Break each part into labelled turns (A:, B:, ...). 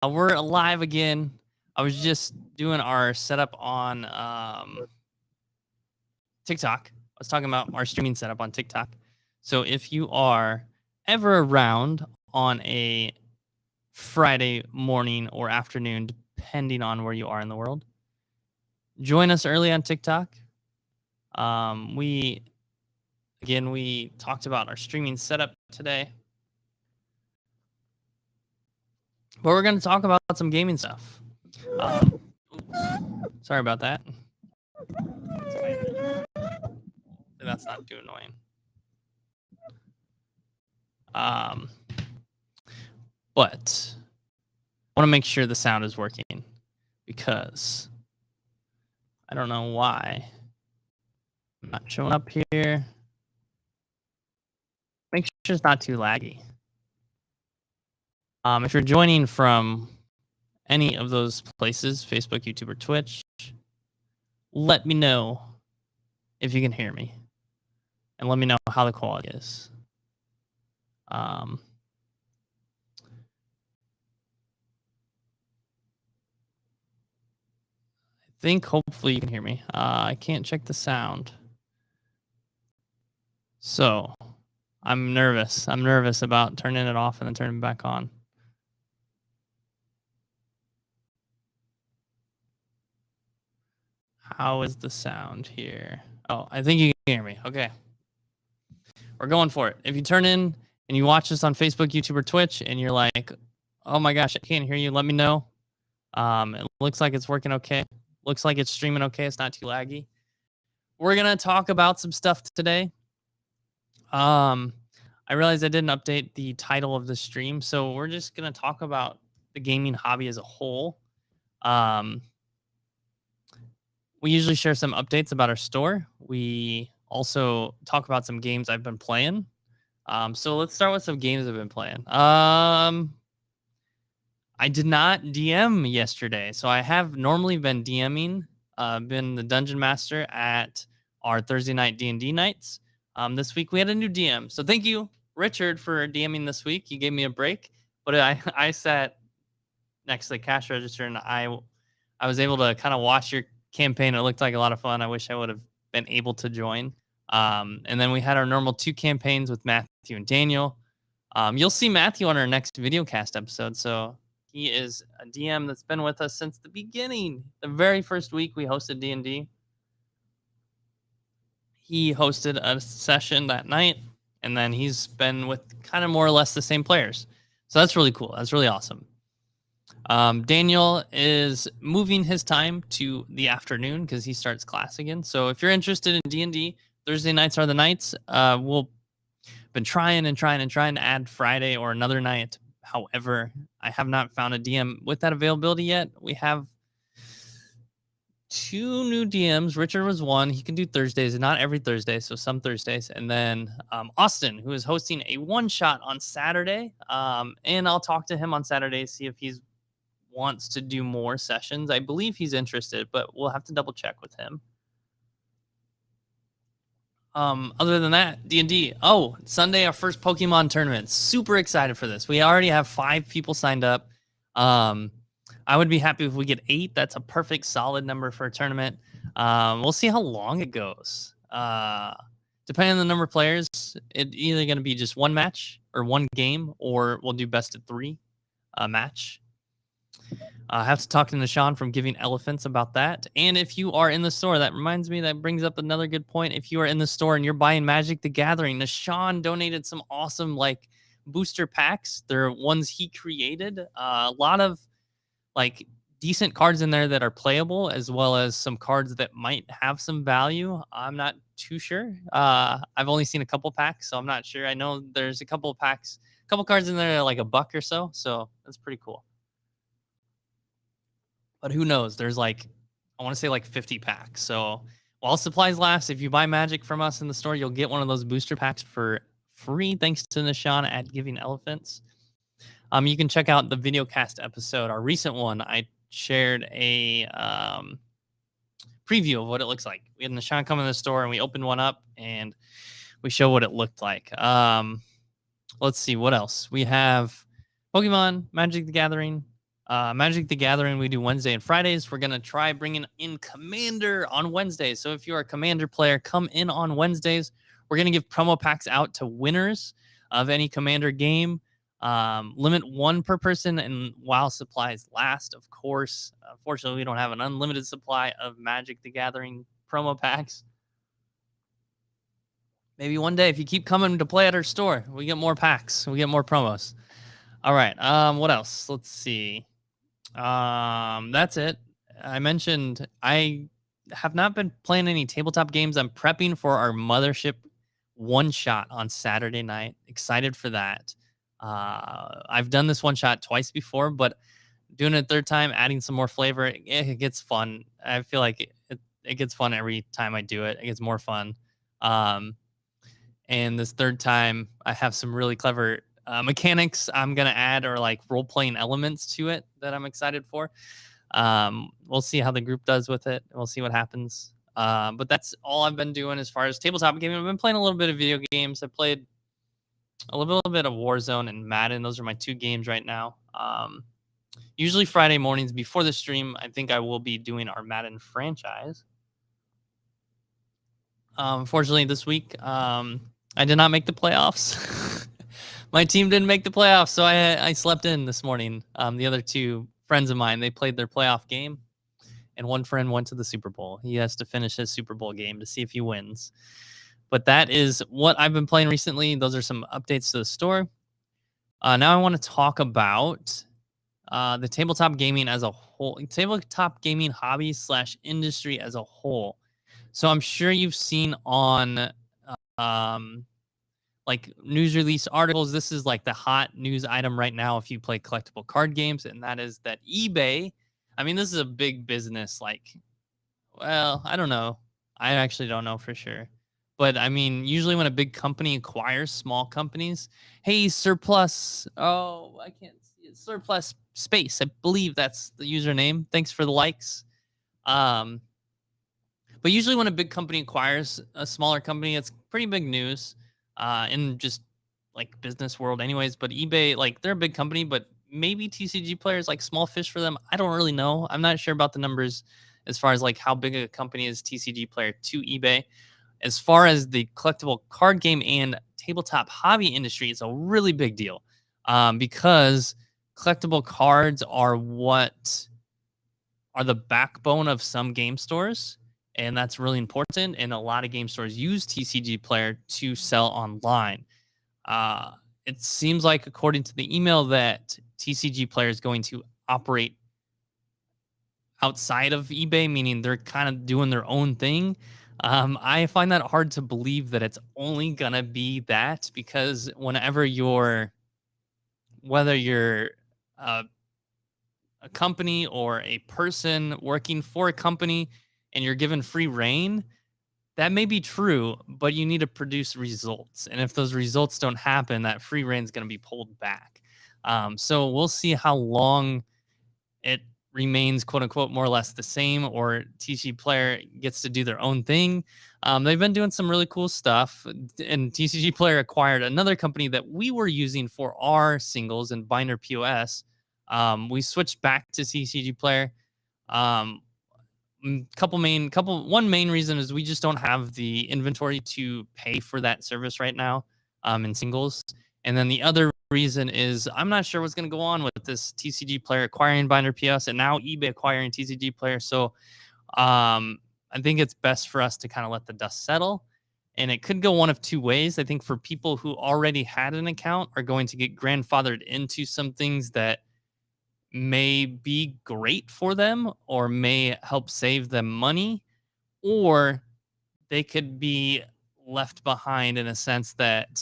A: We're live again. I was just doing our setup on TikTok. I was talking about our streaming setup on TikTok. So if you are ever around on a Friday morning or afternoon, depending on where you are in the world, join us early on TikTok. We talked about our streaming setup today. But we're going to talk about some gaming stuff. Sorry about that. That's not too annoying. But I want to make sure the sound is working because I don't know why I'm not showing up here. Make sure it's not too laggy. If you're joining from any of those places, Facebook, YouTube, or Twitch, let me know if you can hear me. And let me know how the quality is. I think hopefully you can hear me. I can't check the sound. So I'm nervous. I'm nervous about turning it off and then turning it back on. How is the sound here? Oh, I think you can hear me. Okay. We're going for it. If you turn in and you watch this on Facebook, YouTube, or Twitch, and you're like, oh my gosh, I can't hear you, let me know. It looks like it's working okay. Looks like it's streaming okay. It's not too laggy. We're going to talk about some stuff today. I realized I didn't update the title of the stream, so we're just going to talk about the gaming hobby as a whole. We usually share some updates about our store. We also talk about some games I've been playing. So let's start with some games I've been playing. I did not DM yesterday, so I have normally been DMing, been the dungeon master at our Thursday night D&D nights. This week we had a new DM, so thank you, Richard, for DMing this week. You gave me a break, but I sat next to the cash register and I was able to kind of watch your campaign. It looked like a lot of fun. I wish I would have been able to join. And then we had our normal 2 campaigns with Matthew and Daniel. You'll see Matthew on our next videocast episode. So he is a DM that's been with us since the beginning. The very first week we hosted D&D. He hosted a session that night, and then he's been with kind of more or less the same players. So that's really cool. That's really awesome. Daniel is moving his time to the afternoon because he starts class again. So if you're interested in D&D, Thursday nights are the nights. We'll been trying to add Friday or another night. However, I have not found a DM with that availability yet. We have 2 new DMs. Richard was one. He can do Thursdays, not every Thursday, so some Thursdays. And then Austin, who is hosting a one-shot on Saturday. And I'll talk to him on Saturday, see if he's wants to do more sessions. I believe he's interested, but we'll have to double check with him. Other than that, D&D. Oh, Sunday, our first Pokemon tournament. Super excited for this. We already have 5 people signed up. I would be happy if we get 8. That's a perfect solid number for a tournament. We'll see how long it goes. Depending on the number of players, it's either going to be just 1 match or 1 game, or we'll do best of 3 match. I have to talk to Nishan from Giving Elephants about that. And if you are in the store, that reminds me, that brings up another good point. If you are in the store and you're buying Magic the Gathering, Nishan donated some awesome booster packs. They're ones he created. A lot of decent cards in there that are playable, as well as some cards that might have some value. I'm not too sure. I've only seen a couple packs, so I'm not sure. I know there's a couple packs, a couple cards in there like $1 or so. So that's pretty cool. But who knows? There's I want to say 50 packs. So while supplies last, if you buy Magic from us in the store, you'll get one of those booster packs for free, thanks to Nishan at Giving Elephants. You can check out the videocast episode, our recent one. I shared a preview of what it looks like. We had Nishan come in the store and we opened one up and we show what it looked like. Let's see what else. We have Pokemon, Magic the Gathering, Magic the Gathering, we do Wednesday and Fridays. We're going to try bringing in Commander on Wednesdays. So if you're a Commander player, come in on Wednesdays. We're going to give promo packs out to winners of any Commander game. Limit one per person, and while supplies last, of course. Unfortunately, we don't have an unlimited supply of Magic the Gathering promo packs. Maybe one day, if you keep coming to play at our store, we get more packs. We get more promos. All right. What else? Let's see. That's it. I mentioned I have not been playing any tabletop games. I'm prepping for our Mothership one shot on Saturday night. Excited for that. I've done this one shot twice before, but doing it a third time, adding some more flavor, it gets fun. I feel like it gets fun every time I do it. It gets more fun. And this third time, I have some really clever mechanics I'm going to add, or like role-playing elements to it that I'm excited for. We'll see how the group does with it. We'll see what happens. But that's all I've been doing as far as tabletop gaming. I've been playing a little bit of video games. I played a little bit of Warzone and Madden. Those are my two games right now. Usually Friday mornings before the stream, I think I will be doing our Madden franchise. Unfortunately, this week, I did not make the playoffs. My team didn't make the playoffs, so I slept in this morning. The other two friends of mine, they played their playoff game, and one friend went to the Super Bowl. He has to finish his Super Bowl game to see if he wins. But that is what I've been playing recently. Those are some updates to the store. Now I want to talk about the tabletop gaming as a whole, tabletop gaming hobby / industry as a whole. So I'm sure you've seen on like news release articles. This is like the hot news item right now if you play collectible card games, and that is that eBay, I mean, this is a big business. Like, well, I don't know. I actually don't know for sure. But I mean, usually when a big company acquires small companies, hey, surplus. Oh, I can't see it. Surplus space. I believe that's the username. Thanks for the likes. But usually when a big company acquires a smaller company, it's pretty big news in just like business world anyways. But eBay, like they're a big company, but maybe TCG players like small fish for them. I don't really know. I'm not sure about the numbers as far as like how big a company is TCG player to eBay. As far as the collectible card game and tabletop hobby industry, it's a really big deal because collectible cards are what are the backbone of some game stores. And that's really important. And a lot of game stores use TCG Player to sell online. It seems like, according to the email, that TCG Player is going to operate outside of eBay, meaning they're kind of doing their own thing. I find that hard to believe that it's only going to be that, because whether you're a company or a person working for a company and you're given free reign, that may be true, but you need to produce results. And if those results don't happen, that free reign is going to be pulled back. So we'll see how long it remains, quote unquote, more or less the same, or TCG Player gets to do their own thing. They've been doing some really cool stuff, and TCG Player acquired another company that we were using for our singles and Binder POS. We switched back to TCG Player. One main reason is we just don't have the inventory to pay for that service right now in singles. And then the other reason is I'm not sure what's going to go on with this TCG Player acquiring Binder PS and now eBay acquiring TCG Player. So I think it's best for us to kind of let the dust settle. And it could go one of two ways. I think for people who already had an account are going to get grandfathered into some things that may be great for them or may help save them money, or they could be left behind in a sense that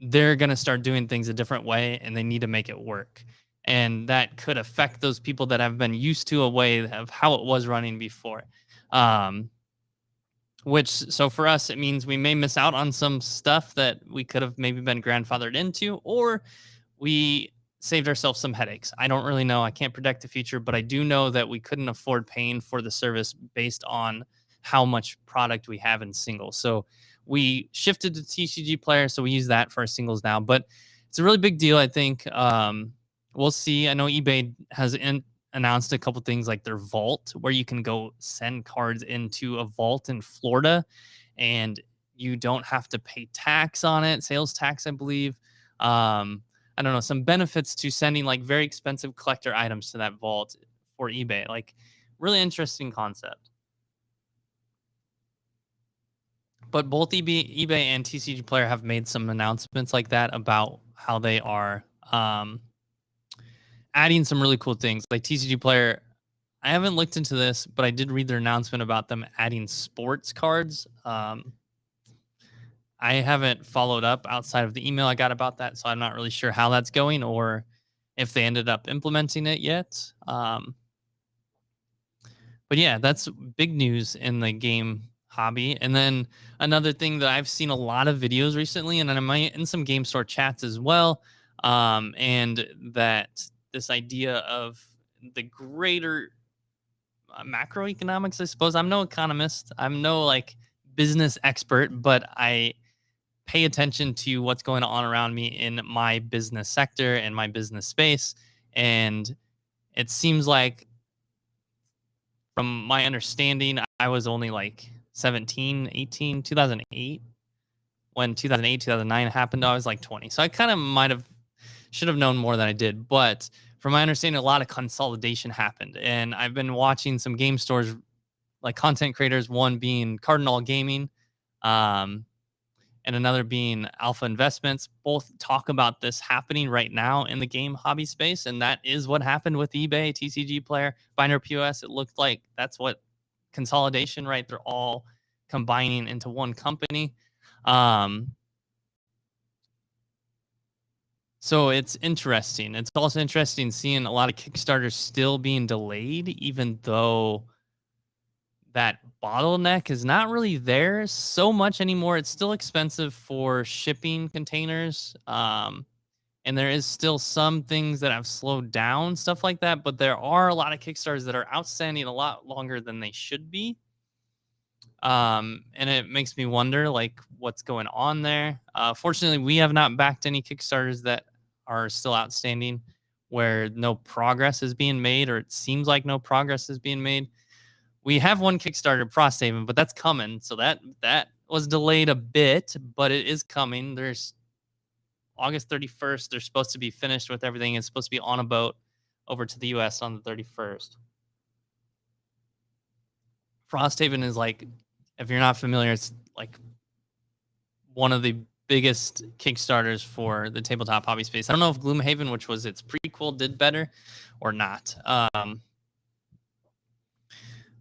A: they're going to start doing things a different way and they need to make it work. And that could affect those people that have been used to a way of how it was running before. So for us, it means we may miss out on some stuff that we could have maybe been grandfathered into, or we saved ourselves some headaches. I don't really know. I can't predict the future, but I do know that we couldn't afford paying for the service based on how much product we have in singles. So we shifted to TCG Player, so we use that for our singles now. But it's a really big deal, I think. we'll see. I know eBay has announced a couple things like their vault, where you can go send cards into a vault in Florida, and you don't have to pay tax on it, sales tax, I believe. I don't know, some benefits to sending like very expensive collector items to that vault for eBay. Like, really interesting concept. But both eBay and TCG Player have made some announcements like that about how they are adding some really cool things. Like TCG Player, I haven't looked into this, but I did read their announcement about them adding sports cards. I haven't followed up outside of the email I got about that, so I'm not really sure how that's going or if they ended up implementing it yet. But yeah, that's big news in the game hobby. And then another thing that I've seen a lot of videos recently, and then in some game store chats as well, and that this idea of the greater macroeconomics, I suppose. I'm no economist. I'm no like business expert, but I pay attention to what's going on around me in my business sector and my business space. And it seems like, from my understanding, I was only like 17, 18, 2008. When 2008, 2009 happened, I was like 20. So I kind of should have known more than I did. But from my understanding, a lot of consolidation happened. And I've been watching some game stores, like content creators, one being Cardinal Gaming, um, and another being Alpha Investments, both talk about this happening right now in the game hobby space. And that is what happened with eBay, TCG Player, Binary POS. It looked like that's what consolidation, right? They're all combining into one company. Um, so it's interesting. It's also interesting seeing a lot of Kickstarters still being delayed, even though that bottleneck is not really there so much anymore. It's still expensive for shipping containers. And there is still some things that have slowed down, stuff like that. But there are a lot of Kickstarters that are outstanding a lot longer than they should be. And it makes me wonder, like, what's going on there. Fortunately, we have not backed any Kickstarters that are still outstanding, where no progress is being made, or it seems like no progress is being made. We have one Kickstarter, Frosthaven, but that's coming. So that was delayed a bit, but it is coming. There's August 31st. They're supposed to be finished with everything. It's supposed to be on a boat over to the US on the 31st. Frosthaven is like, if you're not familiar, it's like one of the biggest Kickstarters for the tabletop hobby space. I don't know if Gloomhaven, which was its prequel, did better or not.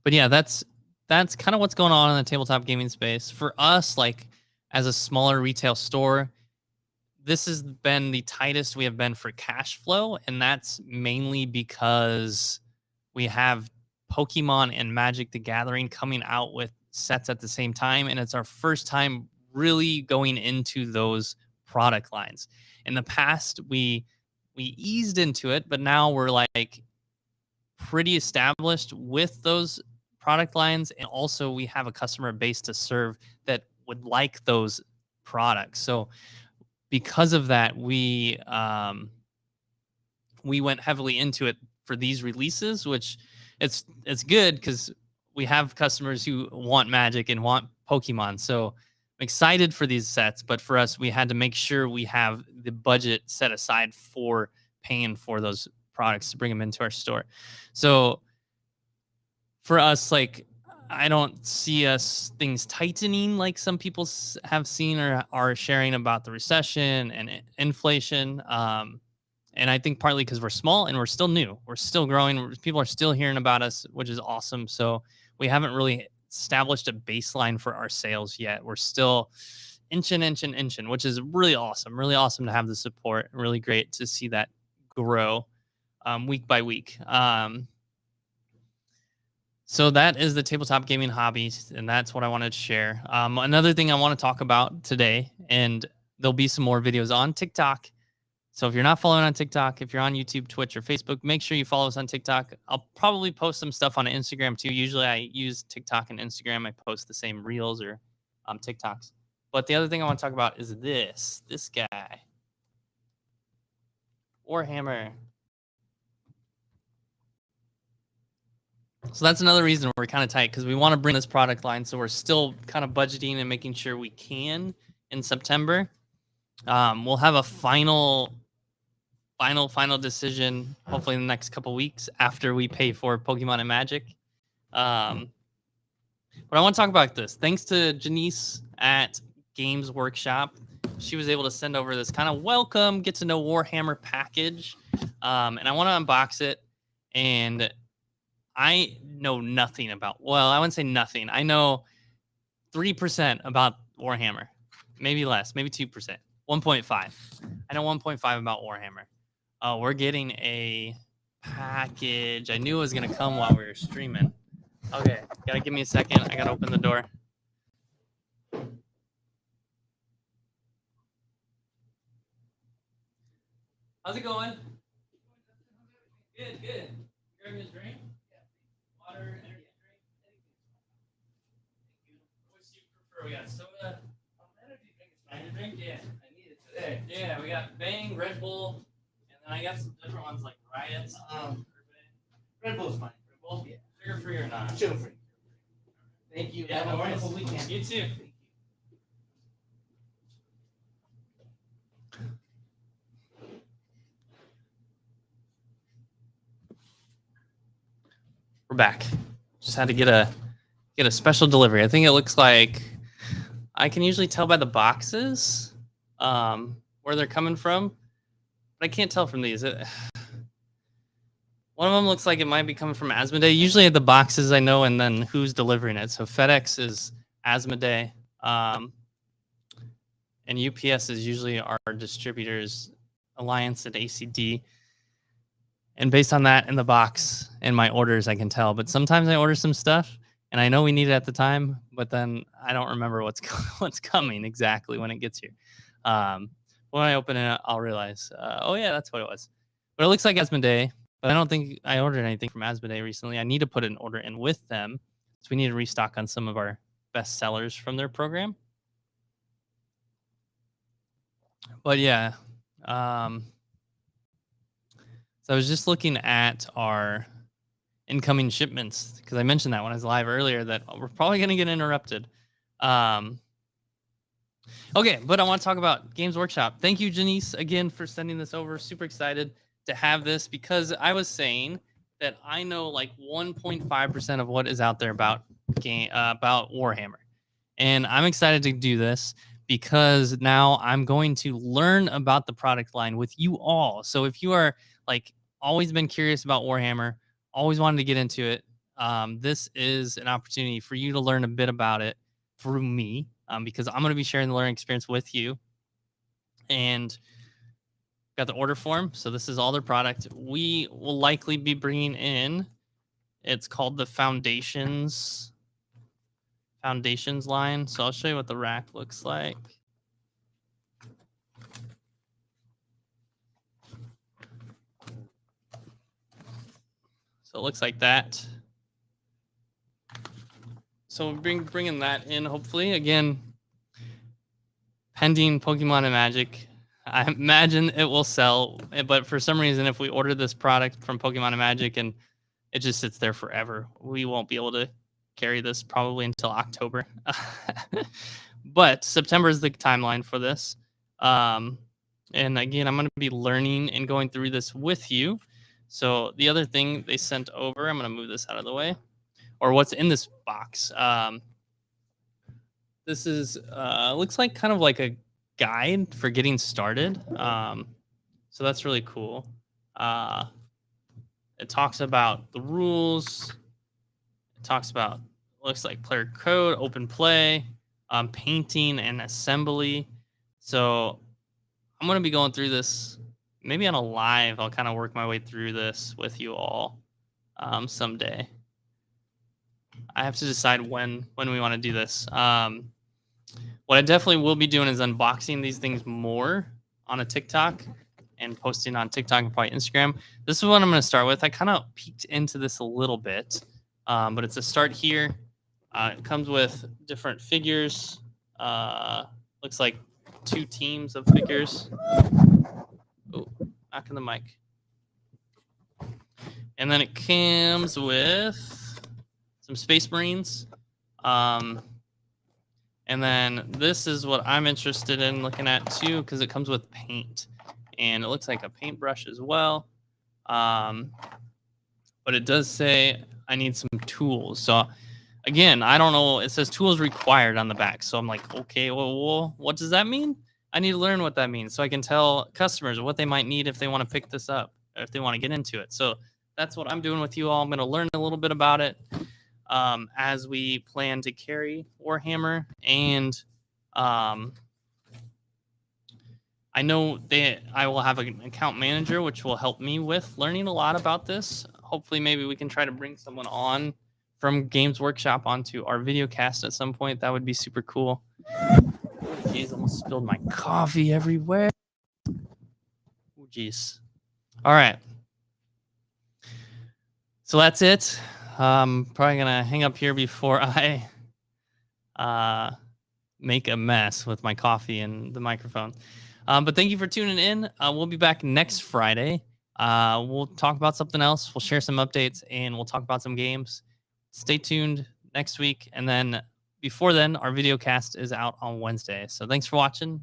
A: But yeah, that's kind of what's going on in the tabletop gaming space. For us, like as a smaller retail store, this has been the tightest we have been for cash flow, and that's mainly because we have Pokemon and Magic the Gathering coming out with sets at the same time, and it's our first time really going into those product lines. In the past, we eased into it, but now we're like pretty established with those product lines, and also we have a customer base to serve that would like those products. So because of that, we went heavily into it for these releases, which it's good because we have customers who want Magic and want Pokemon. So I'm excited for these sets, but for us, we had to make sure we have the budget set aside for paying for those products to bring them into our store. So for us, like, I don't see us things tightening like some people have seen or are sharing about the recession and inflation. And I think partly because we're small and we're still new, we're still growing. People are still hearing about us, which is awesome. So we haven't really established a baseline for our sales yet. We're still inching, which is really awesome. Really awesome to have the support. Really great to see that grow week by week. So that is the tabletop gaming hobby, and that's what I wanted to share. Another thing I want to talk about today, and there'll be some more videos on TikTok. So if you're not following on TikTok, if you're on YouTube, Twitch, or Facebook, make sure you follow us on TikTok. I'll probably post some stuff on Instagram too. Usually I use TikTok and Instagram. I post the same reels or TikToks. But the other thing I want to talk about is this guy, Warhammer So that's another reason we're kind of tight, because we want to bring this product line. So we're still kind of budgeting and making sure we can in September. We'll have a final decision hopefully in the next couple weeks after we pay for Pokemon and Magic. But I want to talk about this. Thanks to Janice at Games Workshop, she was able to send over this kind of welcome, get to know Warhammer package. And I want to unbox it. And I know nothing about, well, I wouldn't say nothing. I know 3% about Warhammer, maybe less, maybe 2%, 1.5. I know 1.5 about Warhammer. We're getting a package. I knew it was going to come while we were streaming. Okay, gotta give me a second. I gotta open the door. How's it going? Good, good. Grabbing a drink? Water, energy drink? Which do you prefer? We got soda. Energy drink is fine. Energy drink? Yeah, I need it today. Yeah, we got Bang, Red Bull, and then I got some different ones like Riots.
B: Red Bull's fine.
A: Red Bull? Yeah. Sugar free or not?
B: Sugar free. Thank you.
A: Yeah,
B: Have a wonderful weekend.
A: You too. We're back. Just had to get a special delivery. I think it looks like, I can usually tell by the boxes where they're coming from, but I can't tell from these. One of them looks like it might be coming from Asmodee. Usually at the boxes I know, and then who's delivering it. So FedEx is Asmodee, and UPS is usually our distributors, Alliance and ACD. And based on that in the box and my orders, I can tell. But sometimes I order some stuff and I know we need it at the time, but then I don't remember what's coming exactly when it gets here. When I open it, I'll realize, oh yeah, that's what it was. But it looks like Asmodee, but I don't think I ordered anything from Asmodee recently. I need to put an order in with them. So we need to restock on some of our best sellers from their program. But yeah, so I was just looking at our incoming shipments, because I mentioned that when I was live earlier that we're probably going to get interrupted. Okay, but I want to talk about Games Workshop. Thank you, Janice, again for sending this over. Super excited to have this, because I was saying that I know like 1.5% of what is out there about Warhammer, and I'm excited to do this because now I'm going to learn about the product line with you all. So if you are like always been curious about Warhammer, always wanted to get into it, this is an opportunity for you to learn a bit about it through me, because I'm going to be sharing the learning experience with you. And got the order form. So this is all their product. We will likely be bringing in, it's called the Foundations line. So I'll show you what the rack looks like. So it looks like that. So we're bringing that in, hopefully. Again, pending Pokemon and Magic. I imagine it will sell, but for some reason, if we order this product from Pokemon and Magic and it just sits there forever, we won't be able to carry this probably until October. But September is the timeline for this. And again, I'm going to be learning and going through this with you. So the other thing they sent over, I'm going to move this out of the way, or what's in this box. This is looks like kind of like a guide for getting started. So that's really cool. It talks about the rules. It talks about, looks like player code, open play, painting and assembly. So I'm going to be going through this maybe on a live. I'll kind of work my way through this with you all someday. I have to decide when we want to do this. What I definitely will be doing is unboxing these things more on a TikTok and posting on TikTok and probably Instagram. This is what I'm going to start with. I kind of peeked into this a little bit, but it's a start here. It comes with different figures. Looks like 2 teams of figures. Oh, back in the mic. And then it comes with some Space Marines. And then this is what I'm interested in looking at too, because it comes with paint, and it looks like a paintbrush as well. But it does say I need some tools. So again, I don't know. It says tools required on the back. So I'm like, okay, well, what does that mean? I need to learn what that means so I can tell customers what they might need if they want to pick this up, or if they want to get into it. So that's what I'm doing with you all. I'm going to learn a little bit about it as we plan to carry Warhammer. And I know that I will have an account manager, which will help me with learning a lot about this. Hopefully, maybe we can try to bring someone on from Games Workshop onto our video cast at some point. That would be super cool. Jeez, almost spilled my coffee everywhere. Oh, jeez. All right. So that's it. Probably going to hang up here before I make a mess with my coffee and the microphone. But thank you for tuning in. We'll be back next Friday. We'll talk about something else. We'll share some updates, and we'll talk about some games. Stay tuned next week. And then before then, our video cast is out on Wednesday. So thanks for watching.